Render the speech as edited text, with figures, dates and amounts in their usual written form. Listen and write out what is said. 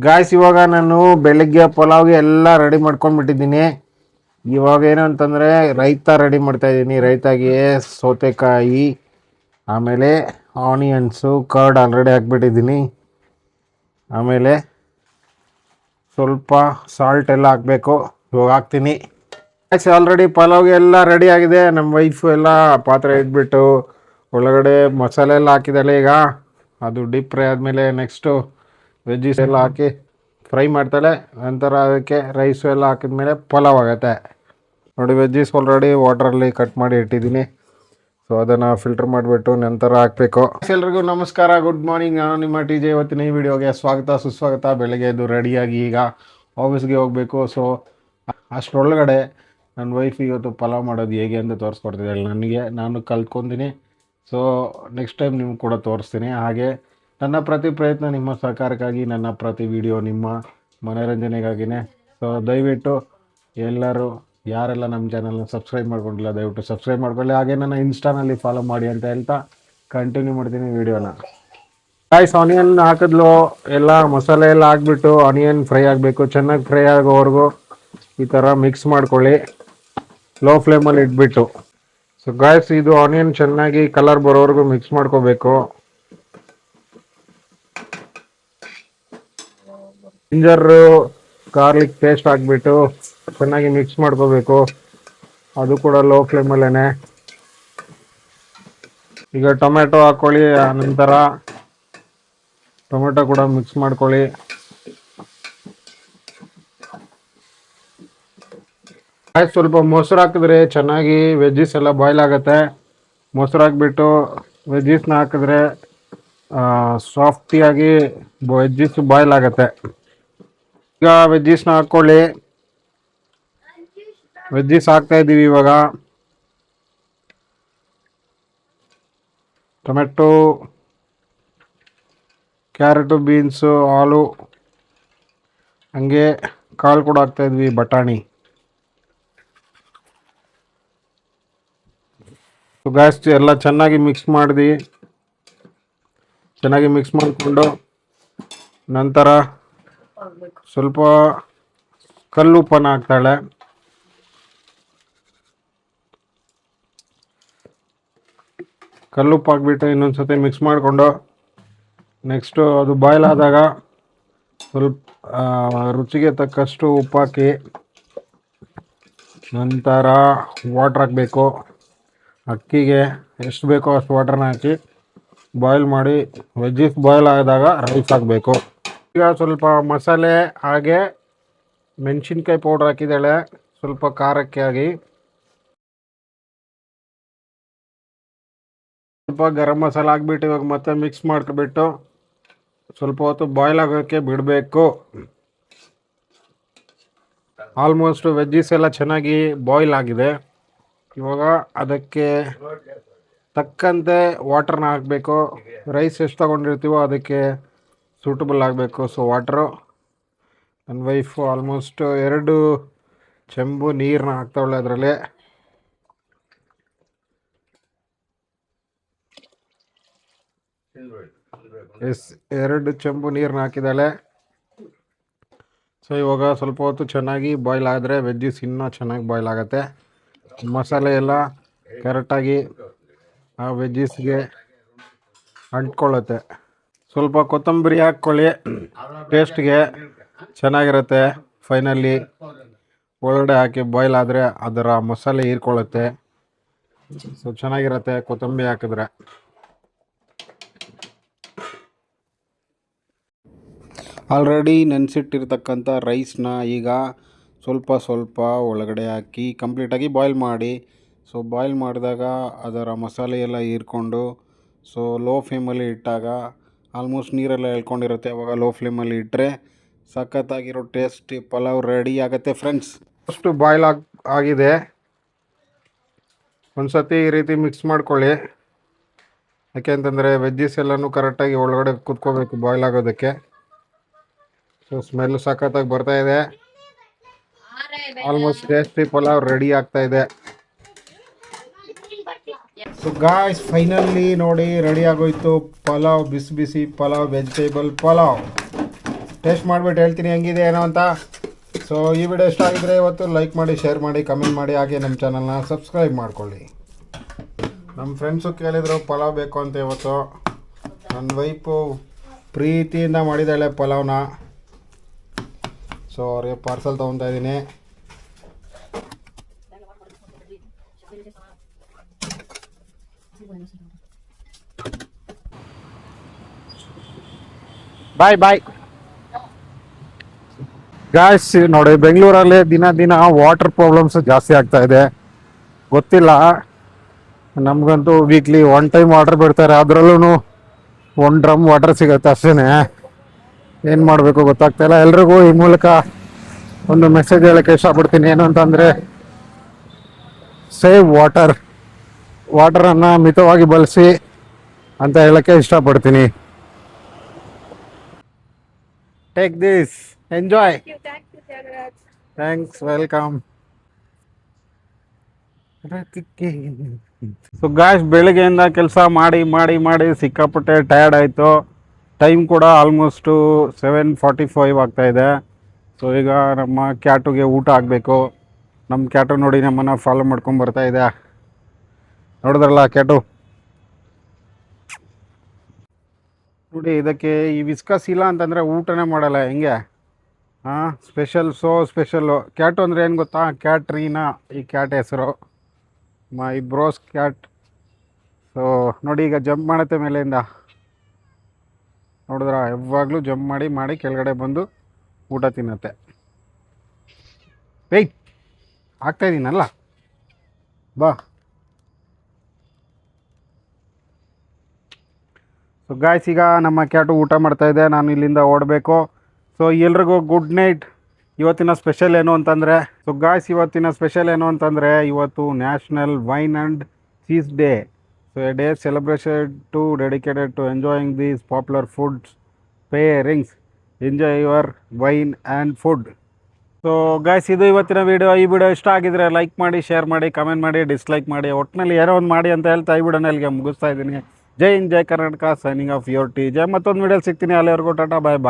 Guys, ಇವಾಗ ನಾನು ಬೆಳಿಗ್ಗೆ ಪಲಾವ್ಗೆ ಎಲ್ಲ ರೆಡಿ ಮಾಡ್ಕೊಂಡ್ಬಿಟ್ಟಿದ್ದೀನಿ. ಇವಾಗ ಏನು ಅಂತಂದರೆ ರೈತ ರೆಡಿ ಮಾಡ್ತಾಯಿದ್ದೀನಿ. ರೈತಾಗೆ ಸೌತೆಕಾಯಿ, ಆಮೇಲೆ ಆನಿಯನ್ಸು, ಕರ್ಡ್ ಆಲ್ರೆಡಿ ಹಾಕ್ಬಿಟ್ಟಿದ್ದೀನಿ. ಆಮೇಲೆ ಸ್ವಲ್ಪ ಸಾಲ್ಟ್ ಎಲ್ಲ ಹಾಕಬೇಕು. ಇವಾಗ ಹಾಕ್ತೀನಿ. ಆಲ್ರೆಡಿ ಪಲಾವ್ಗೆ ಎಲ್ಲ ರೆಡಿ ಆಗಿದೆ. ನಮ್ಮ ವೈಫು ಎಲ್ಲ ಪಾತ್ರೆ ಇಟ್ಬಿಟ್ಟು ಒಳಗಡೆ ಮಸಾಲೆ ಎಲ್ಲ ಹಾಕಿದ್ದಾಳೆ. ಈಗ ಅದು ಡೀಪ್ ಫ್ರೈ ಆದಮೇಲೆ ನೆಕ್ಸ್ಟು ವೆಜ್ಜೀಸ್ ಎಲ್ಲ ಹಾಕಿ ಫ್ರೈ ಮಾಡ್ತಾಳೆ. ನಂತರ ಅದಕ್ಕೆ ರೈಸು ಎಲ್ಲ ಹಾಕಿದ್ಮೇಲೆ ಪಲಾವ್ ಆಗುತ್ತೆ. ನೋಡಿ, ವೆಜ್ಜೀಸ್ ಆಲ್ರೆಡಿ ವಾಟ್ರಲ್ಲಿ ಕಟ್ ಮಾಡಿ ಇಟ್ಟಿದ್ದೀನಿ. ಸೊ ಅದನ್ನು ಫಿಲ್ಟರ್ ಮಾಡಿಬಿಟ್ಟು ನಂತರ ಹಾಕಬೇಕು. ಎಲ್ರಿಗೂ ನಮಸ್ಕಾರ, ಗುಡ್ ಮಾರ್ನಿಂಗ್. ನಾನು ನಿಮ್ಮ TJ. ಇವತ್ತಿನ ಈ ವಿಡಿಯೋಗೆ ಸ್ವಾಗತ ಸುಸ್ವಾಗತ. ಬೆಳಗ್ಗೆ ಎದ್ದು ರೆಡಿಯಾಗಿ ಈಗ ಆಫೀಸ್ಗೆ ಹೋಗಬೇಕು. ಸೊ ಅಷ್ಟರೊಳಗಡೆ ನನ್ನ ವೈಫ್ ಇವತ್ತು ಪಲಾವ್ ಮಾಡೋದು ಹೇಗೆ ಅಂತ ತೋರಿಸ್ಕೊಡ್ತಿದ್ದಾಳೆ. ನಾನು ಕಲ್ತ್ಕೊತೀನಿ. ಸೊ ನೆಕ್ಸ್ಟ್ ಟೈಮ್ ನಿಮ್ಗೆ ಕೂಡ ತೋರಿಸ್ತೀನಿ. ಹಾಗೆ ನನ್ನ ಪ್ರತಿ ಪ್ರಯತ್ನ ನಿಮ್ಮ ಸಹಕಾರಕ್ಕಾಗಿ, ನನ್ನ ಪ್ರತಿ ವಿಡಿಯೋ ನಿಮ್ಮ ಮನೋರಂಜನೆಗಾಗಿಯೇ. ಸೊ ದಯವಿಟ್ಟು ಎಲ್ಲರೂ ಯಾರೆಲ್ಲ ನಮ್ಮ ಚಾನಲ್ನ ಸಬ್ಸ್ಕ್ರೈಬ್ ಮಾಡ್ಕೊಂಡಿಲ್ಲ ದಯವಿಟ್ಟು ಸಬ್ಸ್ಕ್ರೈಬ್ ಮಾಡ್ಕೊಳ್ಳಿ. ಹಾಗೆ ನನ್ನ ಇನ್ಸ್ಟಾನಲ್ಲಿ ಫಾಲೋ ಮಾಡಿ ಅಂತ ಹೇಳ್ತಾ ಕಂಟಿನ್ಯೂ ಮಾಡ್ತೀನಿ ವಿಡಿಯೋನ. ಗಾಯ್ಸ್, ಆನಿಯನ್ ಹಾಕಿದ್ಲು, ಎಲ್ಲ ಮಸಾಲೆ ಎಲ್ಲ ಹಾಕ್ಬಿಟ್ಟು ಆನಿಯನ್ ಫ್ರೈ ಆಗಬೇಕು. ಚೆನ್ನಾಗಿ ಫ್ರೈ ಆಗೋವರೆಗೂ ಈ ಥರ ಮಿಕ್ಸ್ ಮಾಡ್ಕೊಳ್ಳಿ, ಲೋ ಫ್ಲೇಮಲ್ಲಿ ಇಟ್ಬಿಟ್ಟು. ಸೊ ಗಾಯ್ಸ್, ಇದು ಆನಿಯನ್ ಚೆನ್ನಾಗಿ ಕಲರ್ ಬರೋವರೆಗೂ ಮಿಕ್ಸ್ ಮಾಡ್ಕೋಬೇಕು. ಜಿಂಜರು ಗಾರ್ಲಿಕ್ ಪೇಸ್ಟ್ ಹಾಕ್ಬಿಟ್ಟು ಚೆನ್ನಾಗಿ ಮಿಕ್ಸ್ ಮಾಡ್ಕೋಬೇಕು. ಅದು ಕೂಡ ಲೋ ಫ್ಲೇಮಲ್ಲೇ. ಈಗ ಟೊಮೆಟೊ ಹಾಕ್ಕೊಳ್ಳಿ. ನಂತರ ಟೊಮೆಟೊ ಕೂಡ ಮಿಕ್ಸ್ ಮಾಡ್ಕೊಳ್ಳಿ. ಸ್ವಲ್ಪ ಮೊಸರು ಹಾಕಿದ್ರೆ ಚೆನ್ನಾಗಿ ವೆಜ್ಜೀಸ್ ಎಲ್ಲ ಬಾಯ್ಲ್ ಆಗುತ್ತೆ. ಮೊಸರು ಹಾಕ್ಬಿಟ್ಟು ವೆಜ್ಜೀಸ್ನ ಹಾಕಿದ್ರೆ ಸಾಫ್ಟಿಯಾಗಿ ವೆಜ್ಜೀಸ್ ಬಾಯ್ಲ್ ಆಗುತ್ತೆ. ಈಗ ವೆಜ್ಜೀಸ್ನ ಹಾಕ್ಕೊಳ್ಳಿ. ವೆಜ್ಜೀಸ್ ಹಾಕ್ತಾ ಇದ್ದೀವಿ ಇವಾಗ. ಟೊಮೆಟೊ, ಕ್ಯಾರೆಟು, ಬೀನ್ಸು, ಆಲೂ, ಹಂಗೆ ಕಾಳು ಕೂಡ ಹಾಕ್ತಾ ಇದ್ವಿ, ಬಟಾಣಿ. ಗ್ಯಾಸ್ ಎಲ್ಲ ಚೆನ್ನಾಗಿ ಮಿಕ್ಸ್ ಮಾಡಿಕೊಂಡು ನಂತರ ಸ್ವಲ್ಪ ಕಲ್ಲುಪ್ಪನ್ನು ಹಾಕ್ತಾಳೆ. ಕಲ್ಲುಪ್ಪು ಹಾಕ್ಬಿಟ್ಟು ಇನ್ನೊಂದ್ಸತಿ ಮಿಕ್ಸ್ ಮಾಡಿಕೊಂಡು ನೆಕ್ಸ್ಟು ಅದು ಬಾಯ್ಲ್ ಆದಾಗ ಸ್ವಲ್ಪ ರುಚಿಗೆ ತಕ್ಕಷ್ಟು ಉಪ್ಪು ಹಾಕಿ ನಂತರ ವಾಟ್ರ್ ಹಾಕಬೇಕು. ಅಕ್ಕಿಗೆ ಎಷ್ಟು ಬೇಕೋ ಅಷ್ಟು ವಾಟ್ರನ್ನ ಹಾಕಿ ಬಾಯ್ಲ್ ಮಾಡಿ ವೆಜ್ಜೀಸ್ ಬಾಯ್ಲ್ ಆದಾಗ ರೈಸ್ ಹಾಕಬೇಕು. ಈಗ ಸ್ವಲ್ಪ ಮಸಾಲೆ ಹಾಗೆ ಮೆಣಸಿನ್ಕಾಯಿ ಪೌಡ್ರ್ ಹಾಕಿದ್ದಾಳೆ ಸ್ವಲ್ಪ ಖಾರಕ್ಕೆ ಆಗಿ. ಸ್ವಲ್ಪ ಗರಂ ಮಸಾಲ ಹಾಕ್ಬಿಟ್ಟು ಇವಾಗ ಮತ್ತೆ ಮಿಕ್ಸ್ ಮಾಡ್ಕೊಬಿಟ್ಟು ಸ್ವಲ್ಪ ಹೊತ್ತು ಬಾಯ್ಲ್ ಆಗೋಕ್ಕೆ ಬಿಡಬೇಕು. ಆಲ್ಮೋಸ್ಟ್ ವೆಜ್ಜೀಸ್ ಎಲ್ಲ ಚೆನ್ನಾಗಿ ಬಾಯ್ಲ್ ಆಗಿದೆ. ಇವಾಗ ಅದಕ್ಕೆ ತಕ್ಕಂತೆ ವಾಟ್ರನ್ನ ಹಾಕಬೇಕು. ರೈಸ್ ಎಷ್ಟು ತೊಗೊಂಡಿರ್ತೀವೋ ಅದಕ್ಕೆ ಸೂಟಬಲ್ ಆಗಬೇಕು. ಸೊ ವಾಟ್ರು, ನನ್ನ ವೈಫು ಆಲ್ಮೋಸ್ಟ್ 2 ಚೆಂಬು ನೀರನ್ನ ಹಾಕ್ತಾವಳೆ ಅದರಲ್ಲಿ. ಎಸ್, 2 ಚೆಂಬು ನೀರನ್ನ ಹಾಕಿದ್ದಾಳೆ. ಸೊ ಇವಾಗ ಸ್ವಲ್ಪ ಹೊತ್ತು ಚೆನ್ನಾಗಿ ಬಾಯ್ಲ್ ಆದರೆ ವೆಜ್ಜೀಸ್ ಇನ್ನೂ ಚೆನ್ನಾಗಿ ಬಾಯ್ಲ್ ಆಗುತ್ತೆ. ಮಸಾಲೆ ಎಲ್ಲ ಕರೆಕ್ಟಾಗಿ ಆ ವೆಜ್ಜೀಸ್ಗೆ ಅಂಟ್ಕೊಳ್ಳುತ್ತೆ. ಸ್ವಲ್ಪ ಕೊತ್ತಂಬರಿ ಹಾಕ್ಕೊಳ್ಳಿ, ಟೇಸ್ಟ್ಗೆ ಚೆನ್ನಾಗಿರುತ್ತೆ. ಫೈನಲಿ ಒಳಗಡೆ ಹಾಕಿ ಬಾಯ್ಲ್ ಆದರೆ ಅದರ ಮಸಾಲೆ ಹೀರ್ಕೊಳ್ಳುತ್ತೆ. ಸೊ ಚೆನ್ನಾಗಿರುತ್ತೆ ಕೊತ್ತಂಬರಿ ಹಾಕಿದ್ರೆ. ಆಲ್ರೆಡಿ ನೆನೆಸಿಟ್ಟಿರ್ತಕ್ಕಂಥ ರೈಸ್ನ ಈಗ ಸ್ವಲ್ಪ ಒಳಗಡೆ ಹಾಕಿ ಕಂಪ್ಲೀಟಾಗಿ ಬಾಯ್ಲ್ ಮಾಡಿ. ಸೊ ಬಾಯ್ಲ್ ಮಾಡಿದಾಗ ಅದರ ಮಸಾಲೆ ಎಲ್ಲ ಹೀರ್ಕೊಂಡು ಸೊ ಲೋ ಫ್ಲೇಮಲ್ಲಿ ಇಟ್ಟಾಗ ಆಲ್ಮೋಸ್ಟ್ ನೀರೆಲ್ಲ ಎಳ್ಕೊಂಡಿರುತ್ತೆ. ಅವಾಗ ಲೋ ಫ್ಲೇಮಲ್ಲಿ ಇಟ್ಟರೆ ಸಖತ್ತಾಗಿರೋ ಟೇಸ್ಟಿ ಪಲಾವ್ ರೆಡಿ ಆಗುತ್ತೆ ಫ್ರೆಂಡ್ಸ್. ಅಷ್ಟು ಬಾಯ್ಲ್ ಆಗಿದೆ. ಒಂದು ಸತಿ ಈ ರೀತಿ ಮಿಕ್ಸ್ ಮಾಡ್ಕೊಳ್ಳಿ. ಯಾಕೆ ಅಂತಂದರೆ ವೆಜ್ಜೀಸ್ ಎಲ್ಲನೂ ಕರೆಕ್ಟಾಗಿ ಒಳಗಡೆ ಕುತ್ಕೋಬೇಕು ಬಾಯ್ಲ್ ಆಗೋದಕ್ಕೆ. ಸೊ ಸ್ಮೆಲ್ ಸಖತ್ತಾಗಿ ಬರ್ತಾ ಇದೆ. ಆಲ್ಮೋಸ್ಟ್ ಟೇಸ್ಟಿ ಪಲಾವ್ ರೆಡಿ ಆಗ್ತಾ ಇದೆ. ಸೊ ಗಾಯ್ಸ್, ಫೈನಲಿ ನೋಡಿ ರೆಡಿ ಆಗೋಯ್ತು ಪಲಾವ್. ಬಿಸಿ ಬಿಸಿ ಪಲಾವ್, ವೆಜಿಟೇಬಲ್ ಪಲಾವ್. ಟೇಸ್ಟ್ ಮಾಡಿಬಿಟ್ಟು ಹೇಳ್ತೀನಿ ಹೆಂಗಿದೆ ಏನೋ ಅಂತ. ಸೊ ಈ ವಿಡಿಯೋ ಇಷ್ಟ ಆಗಿದ್ರೆ ಇವತ್ತು ಲೈಕ್ ಮಾಡಿ, ಶೇರ್ ಮಾಡಿ, ಕಮೆಂಟ್ ಮಾಡಿ, ಹಾಗೆ ನಮ್ಮ ಚಾನಲ್ನ ಸಬ್ಸ್ಕ್ರೈಬ್ ಮಾಡ್ಕೊಳ್ಳಿ. ನಮ್ಮ ಫ್ರೆಂಡ್ಸು ಕೇಳಿದರು ಪಲಾವ್ ಬೇಕು ಅಂತ. ಇವತ್ತು ನನ್ನ ವೈಫು ಪ್ರೀತಿಯಿಂದ ಮಾಡಿದ್ದಾಳೆ ಪಲಾವ್ನ. ಸೊ ಅವ್ರಿಗೆ ಪಾರ್ಸಲ್ ತೊಗೊತಾ ಇದ್ದೀನಿ. ಬಾಯ್ ಬಾಯ್ ಗಾಯ್ಸ್. ನೋಡಿ, ಬೆಂಗಳೂರಲ್ಲಿ ದಿನ ದಿನ ವಾಟರ್ ಪ್ರಾಬ್ಲಮ್ಸ್ ಜಾಸ್ತಿ ಆಗ್ತಾ ಇದೆ. ಗೊತ್ತಿಲ್ಲ, ನಮಗಂತೂ ವೀಕ್ಲಿ 1 ಟೈಮ್ ವಾಟರ್ ಬಿಡ್ತಾರೆ, ಅದರಲ್ಲೂ 1 ಡ್ರಮ್ ವಾಟರ್ ಸಿಗುತ್ತೆ ಅಷ್ಟೇ. ಏನು ಮಾಡಬೇಕು ಗೊತ್ತಾಗ್ತಾ ಇಲ್ಲ. ಎಲ್ರಿಗೂ ಈ ಮೂಲಕ ಒಂದು ಮೆಸೇಜ್ ಹೇಳೋಕ್ಕೆ ಇಷ್ಟಪಡ್ತೀನಿ. ಏನು ಅಂತಂದರೆ, ಸೇವ್ ವಾಟರನ್ನು ಮಿತವಾಗಿ ಬಳಸಿ ಅಂತ ಹೇಳೋಕ್ಕೆ ಇಷ್ಟಪಡ್ತೀನಿ. Take this, enjoy. Thanks, welcome. So guys, ಬೆಳಗ್ಗೆಯಿಂದ ಕೆಲಸ ಮಾಡಿ ಮಾಡಿ ಮಾಡಿ ಸಿಕ್ಕಾಪಟ್ಟೆ ಟಯರ್ಡ್ ಆಯಿತು. ಟೈಮ್ ಕೂಡ ಆಲ್ಮೋಸ್ಟು 7:45 ಆಗ್ತಾಯಿದೆ. ಸೊ ಈಗ ನಮ್ಮ ಕ್ಯಾಟುಗೆ ಊಟ ಆಗಬೇಕು. ನಮ್ಮ ಕ್ಯಾಟು ನೋಡಿ ನಮ್ಮನ್ನು ಫಾಲೋ ಮಾಡ್ಕೊಂಡು ಬರ್ತಾ ಇದೆ. ನೋಡಿದ್ರಲ್ಲ ಕ್ಯಾಟು ನೋಡಿ. ಇದಕ್ಕೆ ಈ ವಿಸ್ಕಸ್ ಇಲ್ಲ ಅಂತಂದರೆ ಊಟನೇ ಮಾಡಲ್ಲ. ಹೆಂಗೆ ಸ್ಪೆಷಲ್ಲು ಕ್ಯಾಟು ಅಂದರೆ ಏನು ಗೊತ್ತಾ? ಕ್ಯಾಟ್ರೀನಾ ಈ ಕ್ಯಾಟ್ ಹೆಸರು. ಮೈ ಬ್ರೋಸ್ ಕ್ಯಾಟ್. ಸೊ ನೋಡಿ, ಈಗ ಜಂಪ್ ಮಾಡುತ್ತೆ ಮೇಲೆಯಿಂದ. ನೋಡಿದ್ರ, ಯಾವಾಗಲೂ ಜಂಪ್ ಮಾಡಿ ಮಾಡಿ ಕೆಳಗಡೆ ಬಂದು ಊಟ ತಿನ್ನತ್ತೆ. ವೆಯ್ಟ್ ಆಗ್ತಾಯಿದ್ದೀನಲ್ಲ, ಬಾ. ಸೊ ಗಾಯ್ಸ್, ಈಗ ನಮ್ಮ ಕ್ಯಾಟು ಊಟ ಮಾಡ್ತಾಯಿದೆ. ನಾನು ಇಲ್ಲಿಂದ ಓಡಬೇಕು. ಸೊ ಎಲ್ರಿಗೂ ಗುಡ್ ನೈಟ್. ಇವತ್ತಿನ ಸ್ಪೆಷಲ್ ಏನು ಅಂತಂದರೆ, ಸೊ ಗಾಯ್ಸ್, ಇವತ್ತಿನ ಸ್ಪೆಷಲ್ ಏನು ಅಂತಂದರೆ, ಇವತ್ತು national wine and cheese day. So a day celebration to dedicated to enjoying these popular foods pairings. Enjoy your wine and food. So guys, ಇದು ಇವತ್ತಿನ ವೀಡಿಯೋ. ಈ ವಿಡಿಯೋ ಇಷ್ಟ ಆಗಿದ್ರೆ ಲೈಕ್ ಮಾಡಿ, ಶೇರ್ ಮಾಡಿ, ಕಮೆಂಟ್ ಮಾಡಿ, ಡಿಸ್ಲೈಕ್ ಮಾಡಿ, ಒಟ್ಟಿನಲ್ಲಿ ಏನೋ ಒಂದು ಮಾಡಿ ಅಂತ ಹೇಳ್ತಾ ಈ ವಿಡಿಯೋನ ಇಲ್ಲಿಗೆ ಮುಗಿಸ್ತಾ ಇದ್ದೀನಿ. ಜೈ ಹಿಂದ್, ಜೈ Karnataka. Signing off your T J. ಮತ್ತೊಂದು ವಿಡಿಯೋ ಸಿಗ್ತೀನಿ. ಅಲ್ಲಿವರೆಗೂ ಟಾಟಾ, ಬಾಯ್ ಬಾಯ್.